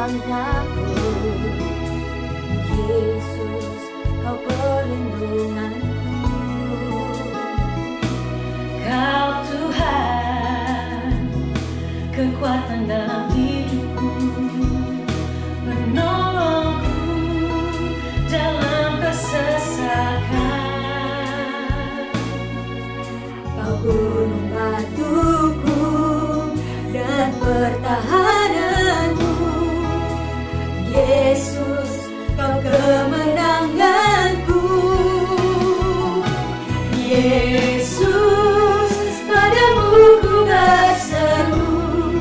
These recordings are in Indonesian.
yang takut. Yesus, Kau perlindunganku. Kau Tuhan, kekuatan dalam hidupku, menolongku dalam kesesakan. Kau gunung batuku dan pertahananku. Yesus, Kau kemenanganku. Yesus, padamu ku berseru,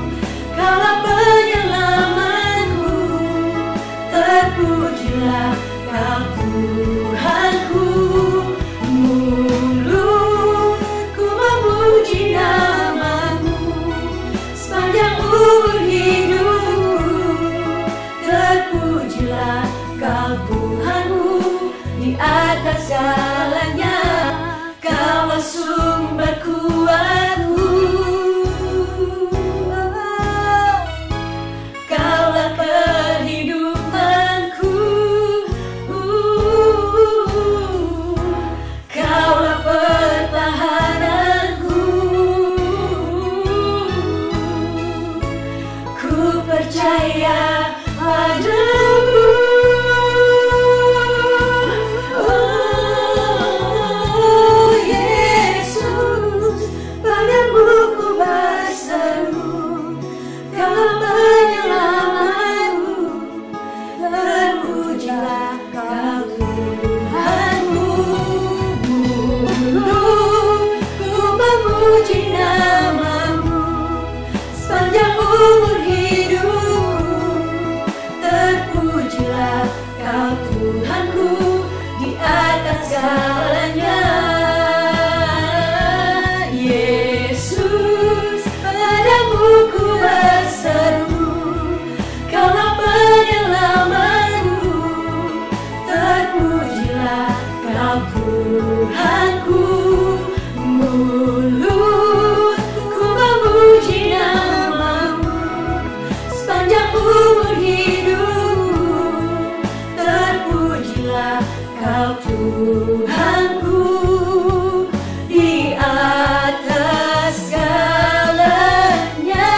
Kaulah penyelamatku. Terpujilah Kau Tuhanku. Mulut ku memuji nama-Mu sepanjang umur hidupku. Terpujilah Kau Tuhanku di atas segalanya. Kaulah sumber kuatku. Kaulah kehidupanku. Kaulah pertahananku. Ku percaya padamu. Oh Yesus, padamu ku berseru, Kaulah penyelamatku. Terpujilah Kau Tuhanku. Mulutku memuji nama-Mu sepanjang umur hidupku. Terpujilah Kau Tuhanku di atas segalanya. Yesus, padamu ku berseru, Kaulah penyelamatku. Terpujilah Kau Tuhanku. Mulutku memuji nama-Mu sepanjang umur hidupku. Terpujilah Kau Tuhanku di atas segalanya.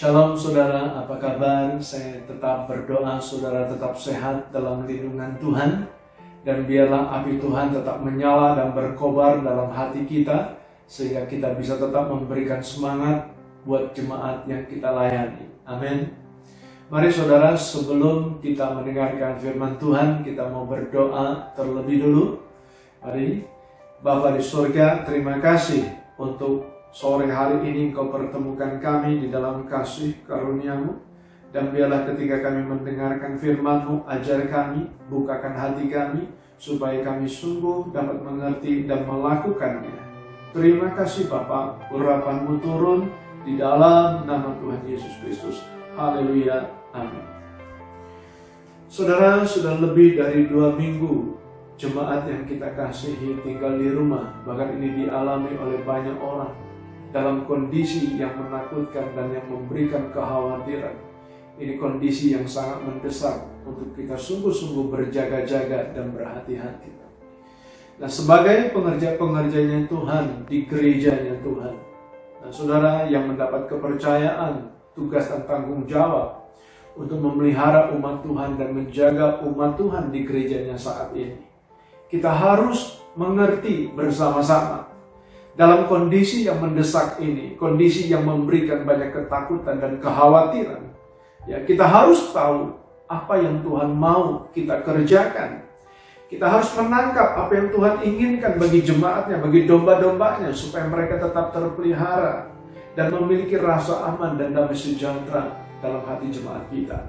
Shalom saudara, apa kabar? Saya tetap berdoa saudara tetap sehat dalam lindungan Tuhan. Dan biarlah api Tuhan tetap menyala dan berkobar dalam hati kita, sehingga kita bisa tetap memberikan semangat buat jemaat yang kita layani. Amin. Mari saudara, sebelum kita mendengarkan firman Tuhan, kita mau berdoa terlebih dulu. Mari. Bapa di surga, terima kasih untuk sore hari ini Engkau pertemukan kami di dalam kasih karunia-Mu. Dan biarlah ketika kami mendengarkan firman-Mu, ajar kami, bukakan hati kami, supaya kami sungguh dapat mengerti dan melakukannya. Terima kasih Bapa, urapan-Mu turun di dalam nama Tuhan Yesus Kristus. Haleluya, amin. Saudara, sudah lebih dari 2 minggu jemaat yang kita kasihi tinggal di rumah. Bahkan ini dialami oleh banyak orang dalam kondisi yang menakutkan dan yang memberikan kekhawatiran. Ini kondisi yang sangat mendesak untuk kita sungguh-sungguh berjaga-jaga dan berhati-hati. Nah, sebagai pengerja-pengerjanya Tuhan di gerejanya Tuhan, nah, saudara yang mendapat kepercayaan, tugas dan tanggung jawab untuk memelihara umat Tuhan dan menjaga umat Tuhan di gerejanya saat ini, kita harus mengerti bersama-sama. Dalam kondisi yang mendesak ini, kondisi yang memberikan banyak ketakutan dan kekhawatiran, ya, kita harus tahu apa yang Tuhan mau kita kerjakan. Kita harus menangkap apa yang Tuhan inginkan bagi jemaatnya, bagi domba-dombanya, supaya mereka tetap terpelihara dan memiliki rasa aman dan damai sejahtera dalam hati jemaat kita.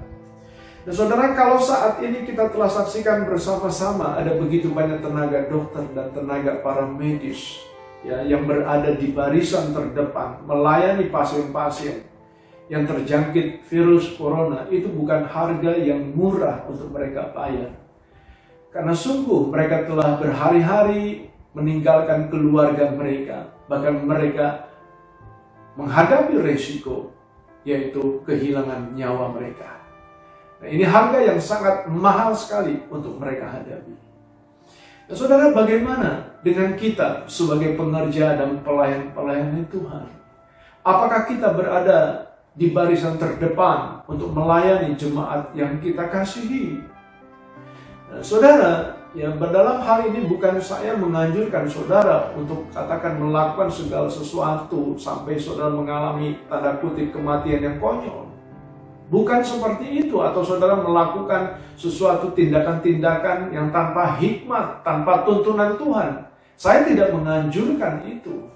Nah saudara, kalau saat ini kita telah saksikan bersama-sama ada begitu banyak tenaga dokter dan tenaga para medis ya, yang berada di barisan terdepan melayani pasien-pasien yang terjangkit virus corona, itu bukan harga yang murah untuk mereka bayar. Karena sungguh mereka telah berhari-hari meninggalkan keluarga mereka, bahkan mereka menghadapi resiko yaitu kehilangan nyawa mereka. Nah, ini harga yang sangat mahal sekali untuk mereka hadapi. Nah, saudara, bagaimana dengan kita sebagai pengerja dan pelayan-pelayan Tuhan? Apakah kita berada di barisan terdepan untuk melayani jemaat yang kita kasihi? Nah, saudara, ya, dalam hal ini bukan saya menganjurkan saudara untuk katakan melakukan segala sesuatu sampai saudara mengalami tanda kutip kematian yang konyol. Bukan seperti itu, atau saudara melakukan sesuatu tindakan-tindakan yang tanpa hikmat, tanpa tuntunan Tuhan. Saya tidak menganjurkan itu.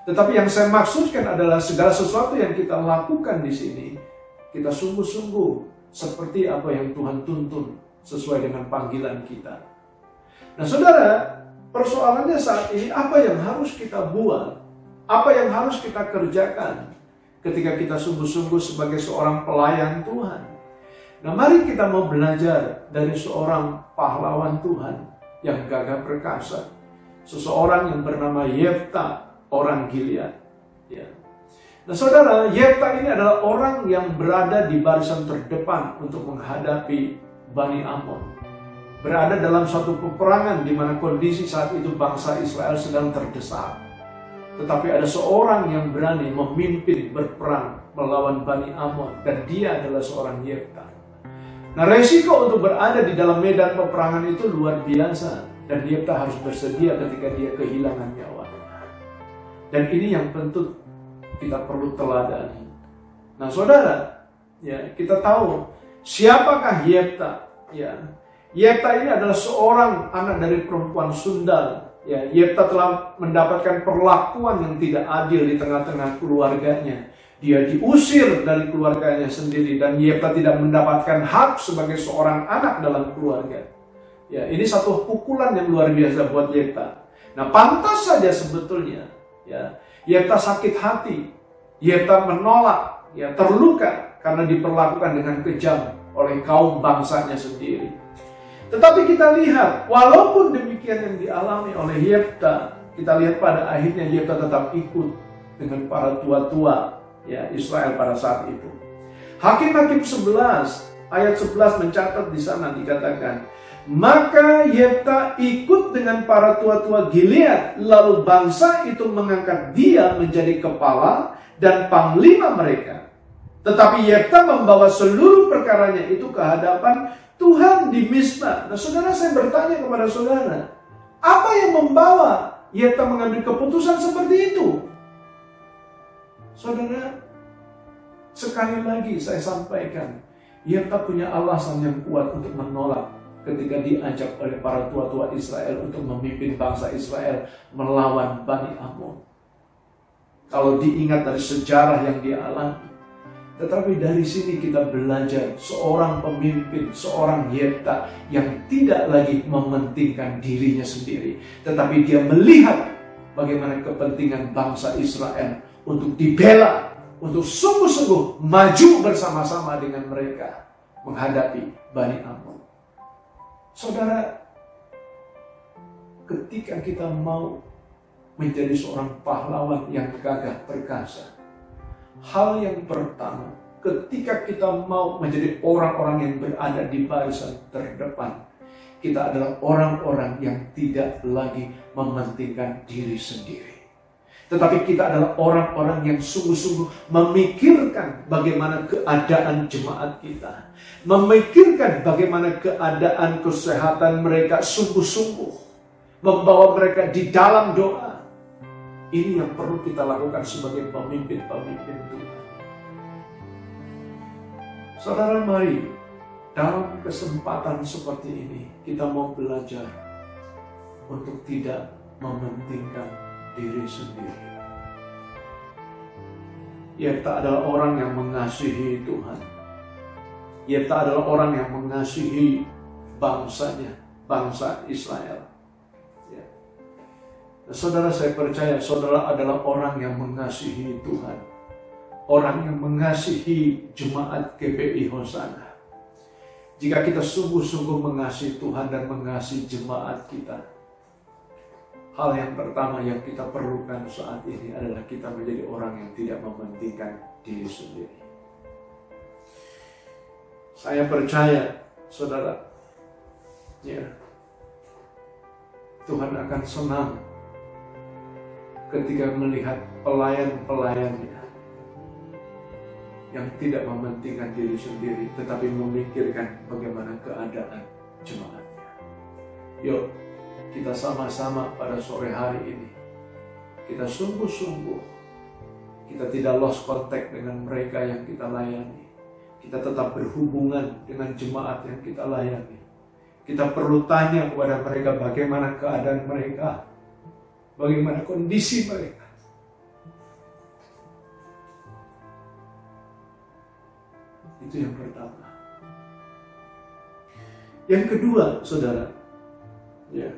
Tetapi yang saya maksudkan adalah segala sesuatu yang kita lakukan di sini, kita sungguh-sungguh seperti apa yang Tuhan tuntun sesuai dengan panggilan kita. Nah saudara, persoalannya saat ini apa yang harus kita buat? Apa yang harus kita kerjakan ketika kita sungguh-sungguh sebagai seorang pelayan Tuhan? Nah mari kita mau belajar dari seorang pahlawan Tuhan yang gagah perkasa. Seseorang yang bernama Yefta, orang Gilead. Ya. Nah saudara, Yefta ini adalah orang yang berada di barisan terdepan untuk menghadapi Bani Amon. Berada dalam suatu peperangan di mana kondisi saat itu bangsa Israel sedang terdesak. Tetapi ada seorang yang berani memimpin berperang melawan Bani Amon, dan dia adalah seorang Yefta. Nah resiko untuk berada di dalam medan peperangan itu luar biasa, dan Yefta harus bersedia ketika dia kehilangan nyawanya. Dan ini yang tentu kita perlu teladani. Nah saudara, ya, kita tahu siapakah Yefta? Ya, Yefta ini adalah seorang anak dari perempuan Sundal. Ya, Yefta telah mendapatkan perlakuan yang tidak adil di tengah-tengah keluarganya. Dia diusir dari keluarganya sendiri, dan Yefta tidak mendapatkan hak sebagai seorang anak dalam keluarga. Ya, ini satu pukulan yang luar biasa buat Yefta. Nah, pantas saja sebetulnya, ya, Yefta sakit hati, Yefta menolak, ya, terluka karena diperlakukan dengan kejam oleh kaum bangsanya sendiri. Tetapi kita lihat, walaupun demikian yang dialami oleh Yefta, kita lihat pada akhirnya Yefta tetap ikut dengan para tua-tua, ya, Israel pada saat itu. Hakim-Hakim 11 ayat 11 mencatat di sana dikatakan, maka Yefta ikut dengan para tua-tua Gilead, lalu bangsa itu mengangkat dia menjadi kepala dan panglima mereka. Tetapi Yefta membawa seluruh perkaranya itu ke hadapan Tuhan di Mispa. Nah saudara, saya bertanya kepada saudara, apa yang membawa Yefta mengambil keputusan seperti itu? Saudara, sekali lagi saya sampaikan, Yefta punya alasan yang kuat untuk menolak ketika diajak oleh para tua-tua Israel untuk memimpin bangsa Israel melawan Bani Amon. Kalau diingat dari sejarah yang dia alami. Tetapi dari sini kita belajar seorang pemimpin, seorang Yefta yang tidak lagi mementingkan dirinya sendiri, tetapi dia melihat bagaimana kepentingan bangsa Israel untuk dibela, untuk sungguh-sungguh maju bersama-sama dengan mereka menghadapi Bani Amon. Saudara, ketika kita mau menjadi seorang pahlawan yang gagah perkasa, hal yang pertama, ketika kita mau menjadi orang-orang yang berada di barisan terdepan, kita adalah orang-orang yang tidak lagi mementingkan diri sendiri. Tetapi kita adalah orang-orang yang sungguh-sungguh memikirkan bagaimana keadaan jemaat kita. Memikirkan bagaimana keadaan kesehatan mereka, sungguh-sungguh membawa mereka di dalam doa. Ini yang perlu kita lakukan sebagai pemimpin-pemimpin Tuhan. Saudara, mari dalam kesempatan seperti ini kita mau belajar untuk tidak mementingkan diri sendiri. Yefta adalah orang yang mengasihi Tuhan. Yefta adalah orang yang mengasihi bangsanya, bangsa Israel. Ya. Nah, saudara, saya percaya saudara adalah orang yang mengasihi Tuhan. Orang yang mengasihi jemaat GBI Hosana. Jika kita sungguh-sungguh mengasihi Tuhan dan mengasihi jemaat kita, hal yang pertama yang kita perlukan saat ini adalah kita menjadi orang yang tidak mementingkan diri sendiri. Saya percaya, saudara, ya, Tuhan akan senang ketika melihat pelayan-pelayannya yang tidak mementingkan diri sendiri, tetapi memikirkan bagaimana keadaan jemaatnya. Yuk, kita sama-sama pada sore hari ini, kita sungguh-sungguh, kita tidak lost contact dengan mereka yang kita layani. Kita tetap berhubungan dengan jemaat yang kita layani. Kita perlu tanya kepada mereka bagaimana keadaan mereka, bagaimana kondisi mereka. Itu yang pertama. Yang kedua, saudara, ya,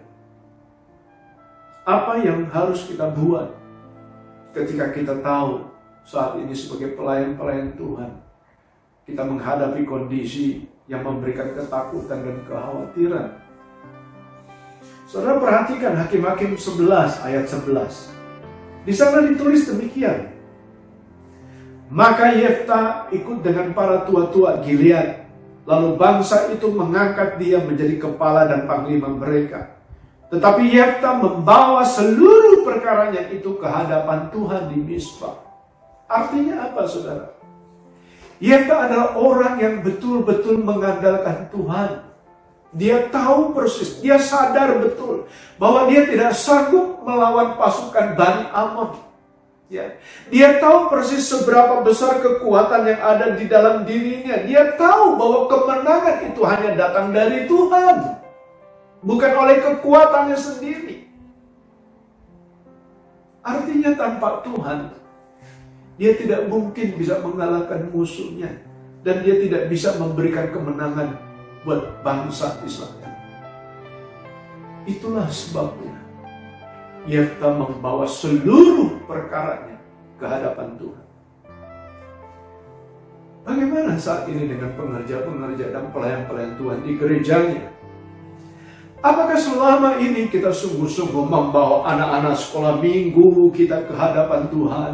apa yang harus kita buat ketika kita tahu saat ini sebagai pelayan-pelayan Tuhan, kita menghadapi kondisi yang memberikan ketakutan dan kekhawatiran. Saudara perhatikan Hakim-Hakim 11 ayat 11. Di sana ditulis demikian. Maka Yefta ikut dengan para tua-tua Gilead. Lalu bangsa itu mengangkat dia menjadi kepala dan panglima mereka. Tetapi Yefta membawa seluruh perkaranya itu ke hadapan Tuhan di Mizpah. Artinya apa, saudara? Yefta adalah orang yang betul-betul mengandalkan Tuhan. Dia tahu persis, dia sadar betul bahwa dia tidak sanggup melawan pasukan Bani Amon. Ya. Dia tahu persis seberapa besar kekuatan yang ada di dalam dirinya. Dia tahu bahwa kemenangan itu hanya datang dari Tuhan, bukan oleh kekuatannya sendiri. Artinya tanpa Tuhan, dia tidak mungkin bisa mengalahkan musuhnya. Dan dia tidak bisa memberikan kemenangan buat bangsa Israel. Itulah sebabnya Yefta membawa seluruh perkaranya ke hadapan Tuhan. Bagaimana saat ini dengan pengerja-pengerja dan pelayan-pelayan Tuhan di gerejanya? Apakah selama ini kita sungguh-sungguh membawa anak-anak sekolah minggu kita ke hadapan Tuhan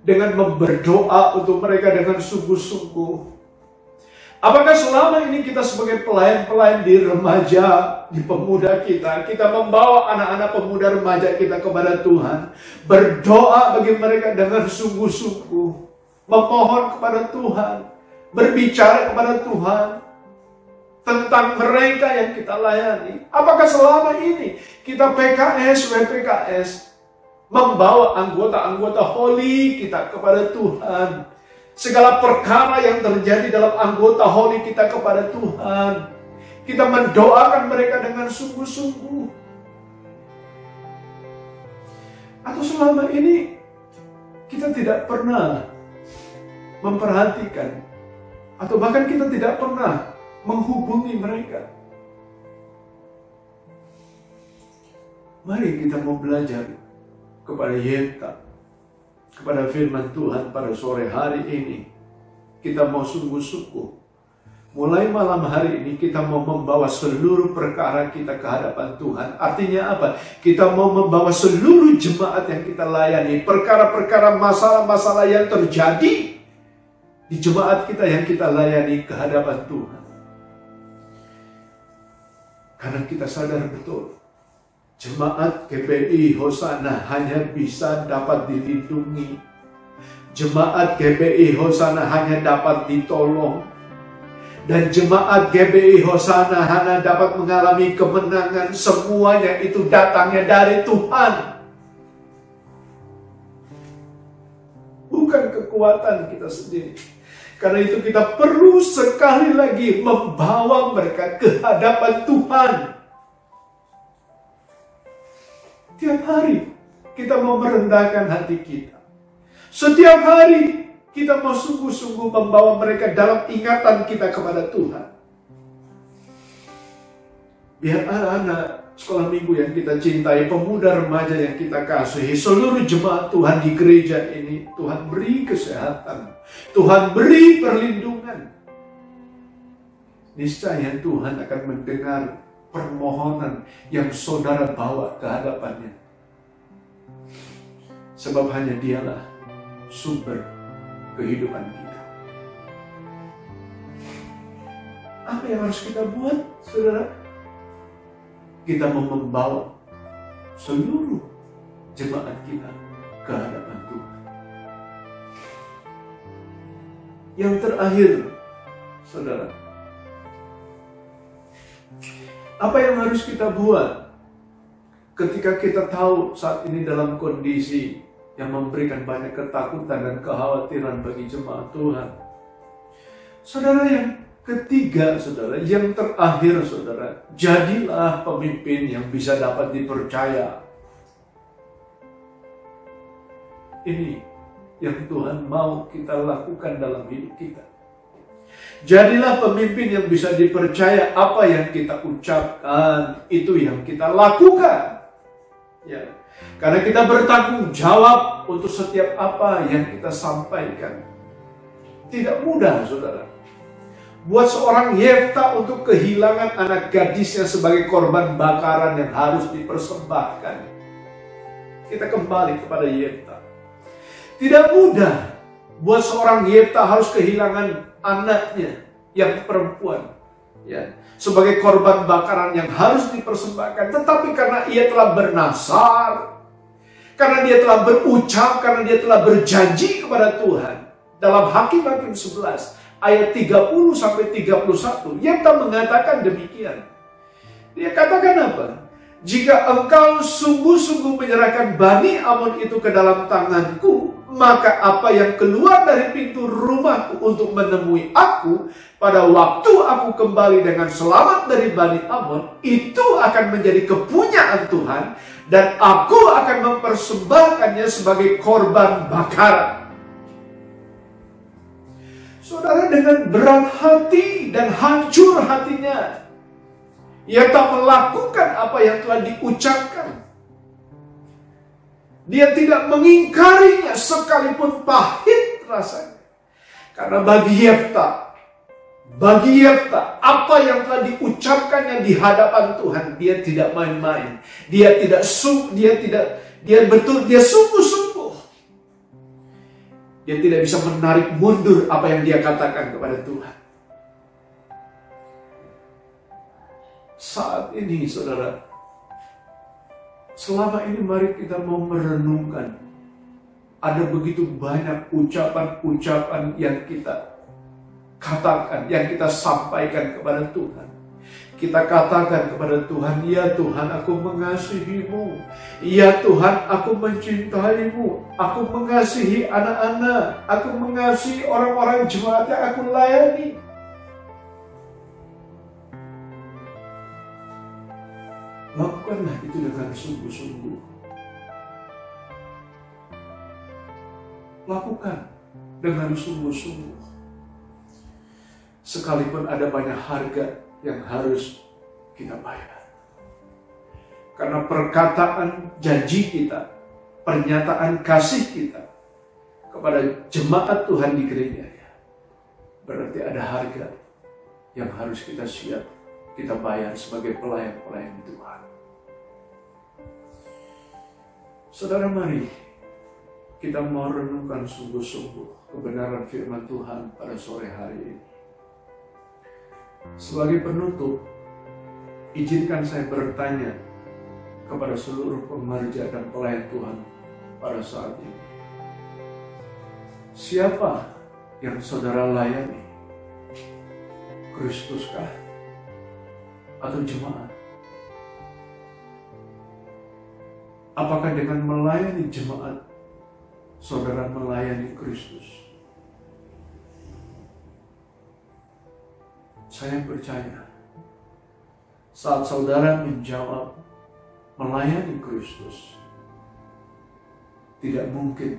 dengan berdoa untuk mereka dengan sungguh-sungguh? Apakah selama ini kita sebagai pelayan-pelayan di remaja, di pemuda kita membawa anak-anak pemuda remaja kita kepada Tuhan, berdoa bagi mereka dengan sungguh-sungguh, memohon kepada Tuhan, berbicara kepada Tuhan tentang mereka yang kita layani? Apakah selama ini kita PKS, WPKS membawa anggota-anggota holy kita kepada Tuhan? Segala perkara yang terjadi dalam anggota holy kita kepada Tuhan, kita mendoakan mereka dengan sungguh-sungguh. Atau selama ini kita tidak pernah memperhatikan, atau bahkan kita tidak pernah menghubungi mereka. Mari kita mau belajar kepada Yefta, kepada firman Tuhan pada sore hari ini. Kita mau sungguh-sungguh. Mulai malam hari ini kita mau membawa seluruh perkara kita ke hadapan Tuhan. Artinya apa? Kita mau membawa seluruh jemaat yang kita layani, perkara-perkara, masalah-masalah yang terjadi di jemaat kita yang kita layani ke hadapan Tuhan. Karena kita sadar betul, jemaat GBI Hosana hanya bisa dapat dilindungi. Jemaat GBI Hosana hanya dapat ditolong. Dan jemaat GBI Hosana hanya dapat mengalami kemenangan. Semuanya itu datangnya dari Tuhan, bukan kekuatan kita sendiri. Karena itu kita perlu sekali lagi membawa mereka ke hadapan Tuhan. Tiap hari kita mau merendahkan hati kita. Setiap hari kita mau sungguh-sungguh membawa mereka dalam ingatan kita kepada Tuhan. Biar anak-anak sekolah minggu yang kita cintai, pemuda remaja yang kita kasihi, seluruh jemaat Tuhan di gereja ini, Tuhan beri kesehatan, Tuhan beri perlindungan. Niscaya Tuhan akan mendengar permohonan yang saudara bawa ke hadapannya. Sebab hanya Dialah sumber kehidupan kita. Apa yang harus kita buat, saudara? Kita membawa seluruh jemaat kita ke hadapan Tuhan. Yang terakhir, saudara, apa yang harus kita buat ketika kita tahu saat ini dalam kondisi yang memberikan banyak ketakutan dan kekhawatiran bagi jemaat Tuhan? Saudara, yang ketiga, saudara, yang terakhir, saudara, jadilah pemimpin yang bisa dapat dipercaya. Ini yang Tuhan mau kita lakukan dalam hidup kita. Jadilah pemimpin yang bisa dipercaya. Apa yang kita ucapkan, itu yang kita lakukan. Ya. Karena kita bertanggung jawab untuk setiap apa yang kita sampaikan. Tidak mudah, saudara. Buat seorang Yefta untuk kehilangan anak gadisnya sebagai korban bakaran yang harus dipersembahkan. Kita kembali kepada Yefta. Tidak mudah buat seorang Yefta harus kehilangan anaknya yang perempuan, ya, sebagai korban bakaran yang harus dipersembahkan. Tetapi karena ia telah bernasar, karena dia telah berucap, karena dia telah berjanji kepada Tuhan. Dalam Hakim-Hakim 11 ayat 30-31, Yefta mengatakan demikian. Dia katakan apa? Jika engkau sungguh-sungguh menyerahkan Bani Amon itu ke dalam tanganku, maka apa yang keluar dari pintu rumahku untuk menemui aku pada waktu aku kembali dengan selamat dari Bani Amon, itu akan menjadi kepunyaan Tuhan, dan aku akan mempersembahkannya sebagai korban bakaran. Saudara, dengan berat hati dan hancur hatinya, ia tak melakukan apa yang telah diucapkan. Dia tidak mengingkarinya sekalipun pahit rasanya. Karena bagi Yefta, apa yang telah diucapkannya di hadapan Tuhan, dia tidak main-main. Dia sungguh-sungguh. Dia tidak bisa menarik mundur apa yang dia katakan kepada Tuhan. Saat ini, saudara, selama ini mari kita mau merenungkan. Ada begitu banyak ucapan-ucapan yang kita katakan, yang kita sampaikan kepada Tuhan. Kita katakan kepada Tuhan, ya Tuhan, aku mengasihi-Mu. Ya Tuhan, aku mencintai-Mu. Aku mengasihi anak-anak. Aku mengasihi orang-orang jemaat yang aku layani. Lakukanlah itu dengan sungguh-sungguh. Lakukan dengan sungguh-sungguh. Sekalipun ada banyak harga yang harus kita bayar. Karena perkataan janji kita, pernyataan kasih kita kepada jemaat Tuhan di gereja, berarti ada harga yang harus kita siap kita bayar sebagai pelayan-pelayan Tuhan. Saudara, mari kita mau renungkan sungguh-sungguh kebenaran firman Tuhan pada sore hari ini. Sebagai penutup, izinkan saya bertanya kepada seluruh pekerja dan pelayan Tuhan pada saat ini. Siapa yang saudara layani? Kristuskah? Atau jemaat? Apakah dengan melayani jemaat, saudara melayani Kristus? Saya percaya, saat saudara menjawab melayani Kristus, tidak mungkin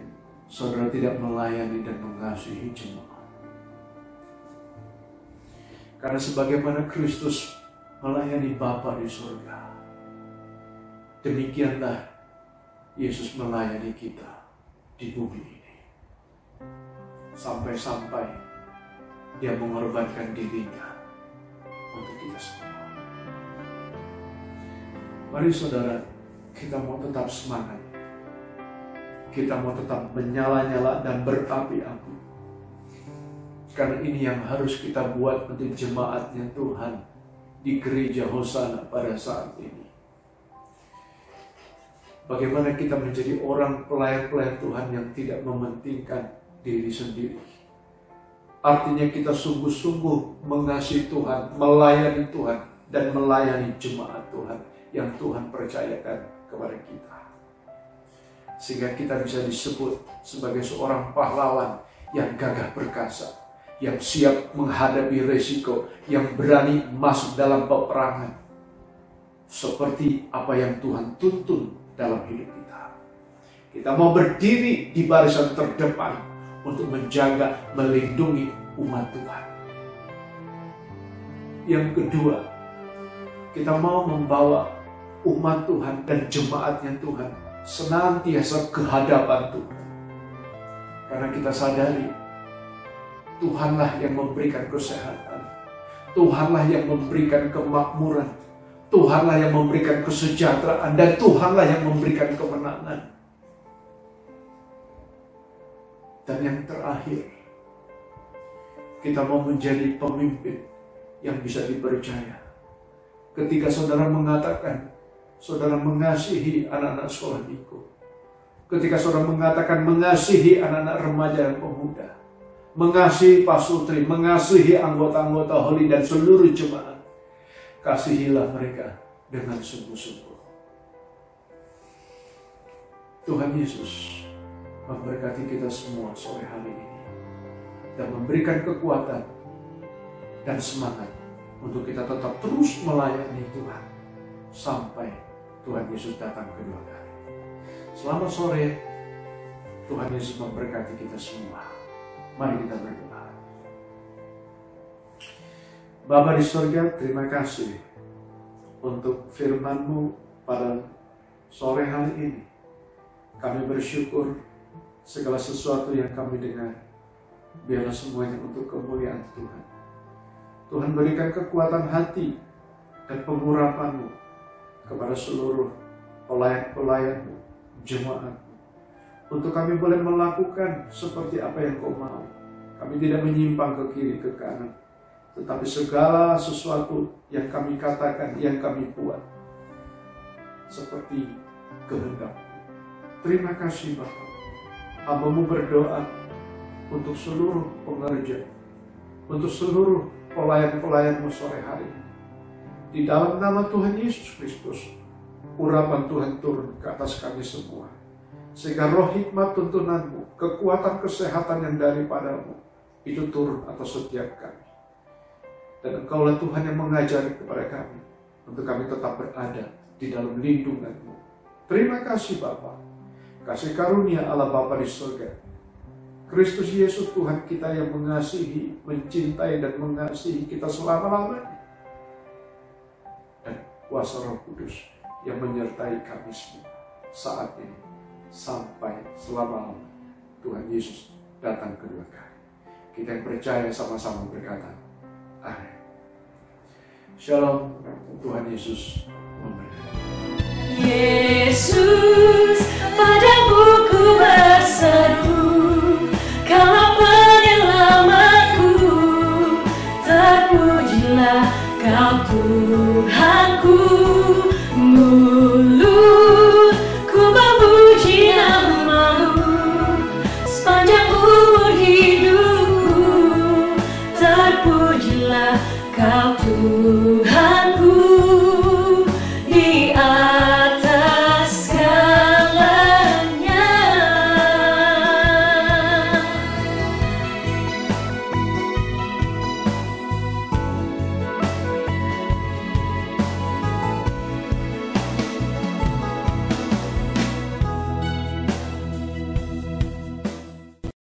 saudara tidak melayani dan mengasihi jemaat. Karena sebagaimana Kristus melayani Bapa di surga, demikianlah Yesus melayani kita di bumi ini. Sampai-sampai Dia mengorbankan dirinya untuk kita semua. Mari saudara, kita mau tetap semangat. Kita mau tetap menyala-nyala dan berapi-api. Karena ini yang harus kita buat untuk jemaatnya Tuhan di gereja Hosana pada saat ini. Bagaimana kita menjadi orang pelayan-pelayan Tuhan yang tidak mementingkan diri sendiri. Artinya kita sungguh-sungguh mengasihi Tuhan, melayani Tuhan, dan melayani jemaat Tuhan yang Tuhan percayakan kepada kita. Sehingga kita bisa disebut sebagai seorang pahlawan yang gagah perkasa, yang siap menghadapi resiko, yang berani masuk dalam peperangan. Seperti apa yang Tuhan tuntun dalam hidup kita. Kita mau berdiri di barisan terdepan untuk menjaga, melindungi umat Tuhan. Yang kedua, kita mau membawa umat Tuhan dan jemaatnya Tuhan senantiasa ke hadapan Tuhan. Karena kita sadari Tuhanlah yang memberikan kesehatan, Tuhanlah yang memberikan kemakmuran, Tuhanlah yang memberikan kesejahteraan, dan Tuhanlah yang memberikan kemenangan. Dan yang terakhir, kita mau menjadi pemimpin yang bisa dipercaya. Ketika saudara mengatakan, saudara mengasihi anak-anak sekolah minggu. Ketika saudara mengatakan mengasihi anak-anak remaja dan pemuda, mengasihi pasutri, mengasihi anggota-anggota Holy dan seluruh jemaat, kasihilah mereka dengan sungguh-sungguh. Tuhan Yesus memberkati kita semua sore hari ini dan memberikan kekuatan dan semangat untuk kita tetap terus melayani Tuhan sampai Tuhan Yesus datang kedua kali. Selamat sore, Tuhan Yesus memberkati kita semua. Mari kita berdoa. Bapa di surga, terima kasih untuk firman-Mu pada sore hari ini. Kami bersyukur segala sesuatu yang kami dengar, biarlah semuanya untuk kemuliaan Tuhan. Tuhan berikan kekuatan hati dan pengurapan-Mu kepada seluruh pelayan-pelayan-Mu, jemaat-Mu, untuk kami boleh melakukan seperti apa yang Kau mau. Kami tidak menyimpang ke kiri ke kanan, tetapi segala sesuatu yang kami katakan, yang kami buat seperti kehendak-Mu. Terima kasih Bapa. Hamba-Mu berdoa untuk seluruh pengerja, untuk seluruh pelayan-pelayan-Mu sore hari ini. Di dalam nama Tuhan Yesus Kristus, urapan Tuhan turun ke atas kami semua. Sehingga roh hikmat tuntunan-Mu, kekuatan kesehatan yang daripada-Mu, itu turun atas setiap kami. Dan Engkaulah Tuhan yang mengajari kepada kami, untuk kami tetap berada di dalam lindungan-Mu. Terima kasih Bapa. Kasih karunia Allah Bapa di surga, Kristus Yesus Tuhan kita yang mengasihi, mencintai dan mengasihi kita selama-lamanya, dan kuasa Roh Kudus yang menyertai kami semua saat ini sampai selama-lamanya Tuhan Yesus datang kedua kali. Kita yang percaya sama-sama berkata, amin. Shalom, Tuhan Yesus memberkati. Yesus